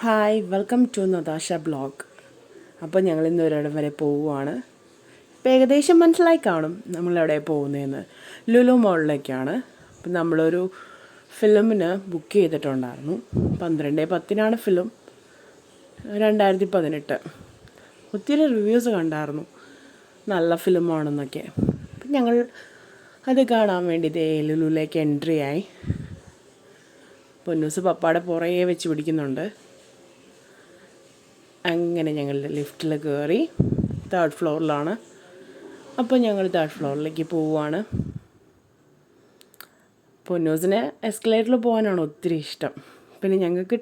Hi, welcome to Natasha blog. അപ്പോൾ ഞങ്ങൾ ഇന്ന് ഒരിടം വരെ പോവുകയാണ്. ഇപ്പം ഏകദേശം മനസ്സിലായി കാണും നമ്മളെവിടെ പോകുന്നതെന്ന്. ലുലു മോളിലേക്കാണ്. അപ്പം നമ്മളൊരു ഫിലിമിന് ബുക്ക് ചെയ്തിട്ടുണ്ടായിരുന്നു. 12:10 ഫിലിം, 2018. ഒത്തിരി റിവ്യൂസ് കണ്ടായിരുന്നു, നല്ല ഫിലിമാണെന്നൊക്കെ. അപ്പം ഞങ്ങൾ അത് കാണാൻ വേണ്ടി ലുലുവിലേക്ക് എൻട്രി ആയി. പൊന്നൂസ് പപ്പാടെ പുറകെ വെച്ച് പിടിക്കുന്നുണ്ട്. അങ്ങനെ ഞങ്ങൾ ലിഫ്റ്റിൽ കയറി, 3rd ഫ്ലോറിലാണ്. അപ്പോൾ ഞങ്ങൾ 3rd ഫ്ലോറിലേക്ക് പോവുകയാണ്. പൊന്നൂസിന് എസ്കലേറ്ററിൽ പോകാനാണ് ഒത്തിരി ഇഷ്ടം. പിന്നെ ഞങ്ങൾക്ക്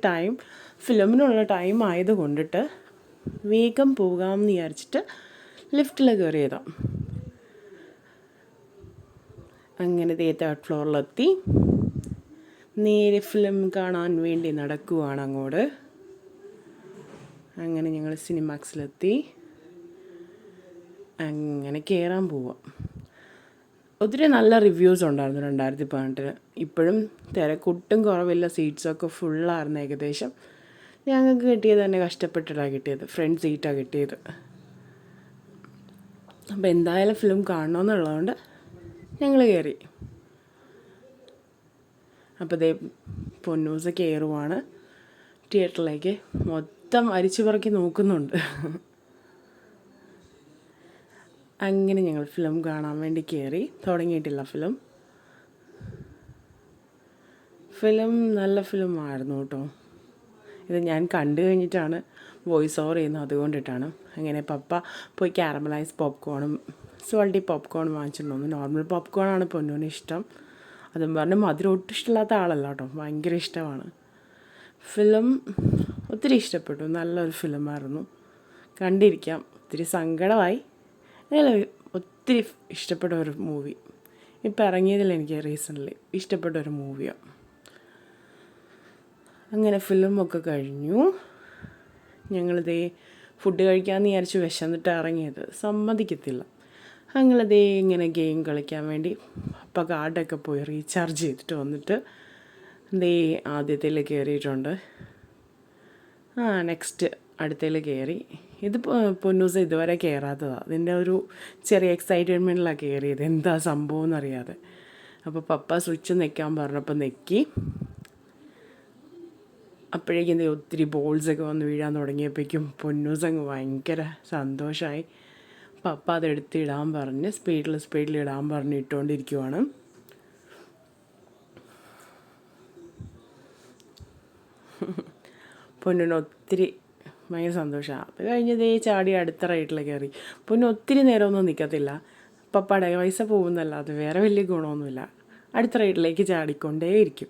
ഫിലിമിനുള്ള ടൈം ആയതുകൊണ്ടിട്ട് വേഗം പോകാമെന്ന് വിചാരിച്ചിട്ട് ലിഫ്റ്റിൽ കയറിയതാണ്. അങ്ങനെ 3rd ഫ്ലോറിലെത്തി നേരെ ഫിലിം കാണാൻ വേണ്ടി നടക്കുവാണ് അങ്ങോട്ട്. അങ്ങനെ ഞങ്ങൾ സിനിമാക്സിലെത്തി. അങ്ങനെ കയറാൻ പോവാം. ഒത്തിരി നല്ല റിവ്യൂസ് ഉണ്ടായിരുന്നു 2018. ഇപ്പോഴും തിരക്കൊട്ടും കുറവില്ല, സീറ്റ്സൊക്കെ ഫുള്ളായിരുന്നു ഏകദേശം. ഞങ്ങൾക്ക് കിട്ടിയത് തന്നെ കഷ്ടപ്പെട്ടിട്ടാണ് കിട്ടിയത്, ഫ്രണ്ട് സീറ്റാണ് കിട്ടിയത്. അപ്പോൾ എന്തായാലും ഫിലിം കാണണമെന്നുള്ളതുകൊണ്ട് ഞങ്ങൾ കയറി. അപ്പോൾ പൊന്നൂസ് കയറുവാണ് തിയേറ്ററിലേക്ക്. മൊത്തം അരിച്ചു പറക്കി നോക്കുന്നുണ്ട്. അങ്ങനെ ഞങ്ങൾ ഫിലിം കാണാൻ വേണ്ടി കയറി. തുടങ്ങിയിട്ടില്ല ഫിലിം നല്ല ഫിലിമായിരുന്നു കേട്ടോ. ഇത് ഞാൻ കണ്ടു കഴിഞ്ഞിട്ടാണ് വോയിസ് ഓവർ ചെയ്യുന്നത്, അതുകൊണ്ടിട്ടാണ്. അങ്ങനെ പപ്പ പോയി കാരമലൈസ് പോപ്കോണും സോൾട്ടി പോപ്കോണും വാങ്ങിച്ചിട്ടുണ്ടോന്നു. നോർമൽ പോപ്കോണാണ് പൊന്നൂന് ഇഷ്ടം. അതും പറഞ്ഞ് മധുരം ഒട്ടും ഇഷ്ടമില്ലാത്ത ആളല്ല കേട്ടോ, ഭയങ്കര ഇഷ്ടമാണ്. ഫിലിം ഒത്തിരി ഇഷ്ടപ്പെട്ടു, നല്ലൊരു ഫിലിമായിരുന്നു, കണ്ടിരിക്കാം. ഒത്തിരി സങ്കടമായി, അങ്ങനെ ഒത്തിരി ഇഷ്ടപ്പെട്ട ഒരു മൂവി. ഇപ്പം ഇറങ്ങിയതിൽ എനിക്ക് റീസെൻ്റ്ലി ഇഷ്ടപ്പെട്ട ഒരു മൂവിയാണ്. അങ്ങനെ ഫിലിമൊക്കെ കഴിഞ്ഞു. ഞങ്ങളിതേ ഫുഡ് കഴിക്കാമെന്ന് വിചാരിച്ച് വിശന്നിട്ട് ഇറങ്ങിയത്, സമ്മതിക്കത്തില്ല. ഞങ്ങളിതേ ഇങ്ങനെ ഗെയിം കളിക്കാൻ വേണ്ടി അപ്പം കാർഡൊക്കെ പോയി റീചാർജ് ചെയ്തിട്ട് വന്നിട്ട് ആദ്യത്തേൽ കയറിയിട്ടുണ്ട്. നെക്സ്റ്റ് അടുത്തേൽ കയറി. ഇത് പൊന്നൂസ് ഇതുവരെ കയറാത്തതാണ്. അതിൻ്റെ ഒരു ചെറിയ എക്സൈറ്റ്മെൻറ്റിലാണ് കയറിയത്, എന്താ സംഭവം എന്നറിയാതെ. അപ്പോൾ പപ്പ സ്വിച്ച് നിൽക്കാൻ പറഞ്ഞപ്പോൾ നെക്കി. അപ്പോഴേക്കും ഒത്തിരി ബോൾസൊക്കെ വന്ന് വീഴാൻ തുടങ്ങിയപ്പോഴേക്കും പൊന്നൂസ് അങ്ങ് ഭയങ്കര സന്തോഷമായി. പപ്പ അതെടുത്ത് ഇടാൻ പറഞ്ഞ് സ്പീഡിൽ ഇടാൻ പറഞ്ഞ് ഇട്ടുകൊണ്ടിരിക്കുവാണ്. പൊന്നിന് ഒത്തിരി ഭയങ്കര സന്തോഷമാണ്. അത് കഴിഞ്ഞതേ ചാടി അടുത്ത റൈഡിൽ കയറി. പൊന്നു ഒത്തിരി നേരമൊന്നും നിൽക്കത്തില്ല, പപ്പയുടെ പൈസ പോകുന്നല്ലാതെ വേറെ വലിയ ഗുണമൊന്നുമില്ല. അടുത്ത റൈഡിലേക്ക് ചാടിക്കൊണ്ടേയിരിക്കും.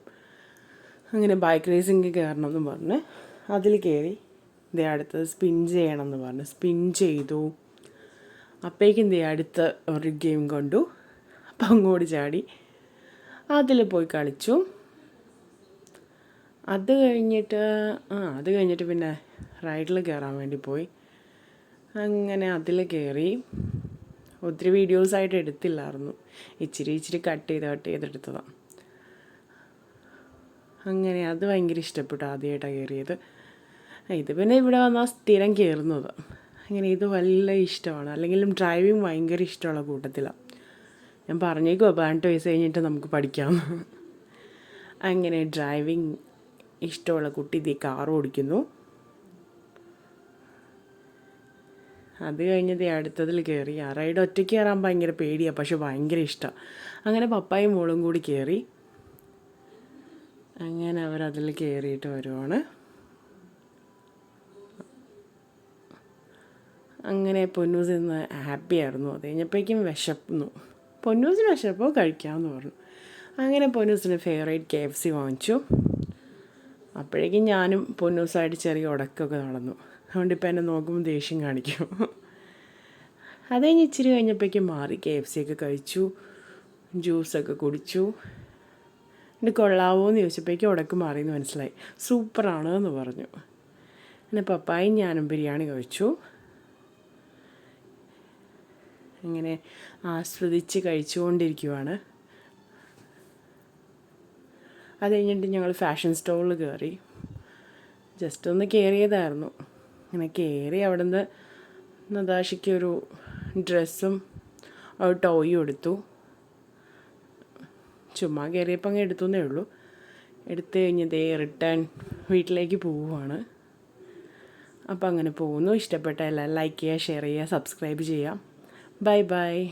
അങ്ങനെ ബൈക്ക് റേസിംഗ് കയറണമെന്ന് പറഞ്ഞ് അതിൽ കയറി. അടുത്തത് സ്പിൻ ചെയ്യണമെന്ന് പറഞ്ഞ് സ്പിൻ ചെയ്തു. അപ്പോഴേക്കും അടുത്ത ഒരു ഗെയിം കണ്ടു. അപ്പം അങ്ങോട്ട് ചാടി അതിൽ പോയി കളിച്ചു. അത് കഴിഞ്ഞിട്ട് പിന്നെ റൈഡിൽ കയറാൻ വേണ്ടി പോയി. അങ്ങനെ അതിൽ കയറി. ഒത്തിരി വീഡിയോസായിട്ട് എടുത്തില്ലായിരുന്നു, ഇച്ചിരി കട്ട് ചെയ്തെടുത്തതാണ്. അങ്ങനെ അത് ഭയങ്കര ഇഷ്ടപ്പെട്ടു, ആദ്യമായിട്ടാണ് കയറിയത്. ഇത് പിന്നെ ഇവിടെ വന്നാൽ സ്ഥിരം കയറുന്നത്. അങ്ങനെ ഇത് വലിയ ഇഷ്ടമാണ്. അല്ലെങ്കിലും ഡ്രൈവിങ് ഭയങ്കര ഇഷ്ടമുള്ള കൂട്ടത്തിലാണ്. ഞാൻ പറഞ്ഞേക്കുമോ 18 വയസ്സ് കഴിഞ്ഞിട്ട് നമുക്ക് പഠിക്കാം. അങ്ങനെ ഡ്രൈവിങ് ഇഷ്ടമുള്ള കുട്ടി കാർ ഓടിക്കുന്നു. അത് കഴിഞ്ഞത് അടുത്തതിൽ കയറി. ആ റൈഡ് ഒറ്റയ്ക്ക് കയറാൻ ഭയങ്കര പേടിയാണ്, പക്ഷെ ഭയങ്കര ഇഷ്ടമാണ്. അങ്ങനെ പപ്പായും മോളും കൂടി കയറി. അങ്ങനെ അവരതിൽ കയറിയിട്ട് വരുവാണ്. അങ്ങനെ പൊന്നൂസ് ഇന്ന് ഹാപ്പിയായിരുന്നു. അത് കഴിഞ്ഞപ്പോഴേക്കും വിശന്നു. പൊന്നൂസിന് വിശപ്പോൾ കഴിക്കാമെന്ന് പറഞ്ഞു. അങ്ങനെ പൊന്നൂസിന് ഫേവറേറ്റ് KFC വാങ്ങിച്ചു. അപ്പോഴേക്കും ഞാനും പൊന്നൂസായിട്ട് ചെറിയ ഉടക്കൊക്കെ നടന്നു. അതുകൊണ്ട് ഇപ്പം എന്നെ നോക്കുമ്പോൾ ദേഷ്യം കാണിക്കും. അത് കഴിഞ്ഞ് ഇച്ചിരി കഴിഞ്ഞപ്പോഴേക്കും മാറി. KFC ഒക്കെ കഴിച്ചു, ജ്യൂസൊക്കെ കുടിച്ചു. എൻ്റെ കൊള്ളാവോ എന്ന് ചോദിച്ചപ്പോഴേക്കും ഉടക്ക് മാറിയെന്ന് മനസ്സിലായി. സൂപ്പറാണ് എന്ന് പറഞ്ഞു. പിന്നെ പപ്പായും ഞാനും ബിരിയാണി കഴിച്ചു. അങ്ങനെ ആസ്വദിച്ച് കഴിച്ചുകൊണ്ടിരിക്കുവാണ്. അത് കഴിഞ്ഞിട്ട് ഞങ്ങൾ ഫാഷൻ സ്റ്റോറിൽ കയറി. ജസ്റ്റ് ഒന്ന് കയറിയതായിരുന്നു. അങ്ങനെ കയറി അവിടെ നിന്ന് നതാശയ്ക്കൊരു ഡ്രസ്സും ഒരു ടോയും എടുത്തു. ചുമ്മാ കയറിയപ്പോൾ അങ്ങ് എടുത്തുവെന്നേ ഉള്ളൂ. എടുത്തു കഴിഞ്ഞതേ റിട്ടേൺ വീട്ടിലേക്ക് പോവുകയാണ്. അപ്പോൾ അങ്ങനെ പോകുന്നു. ഇഷ്ടപ്പെട്ട എല്ലാം ലൈക്ക് ചെയ്യുക, ഷെയർ ചെയ്യുക, സബ്സ്ക്രൈബ് ചെയ്യുക. Bye bye.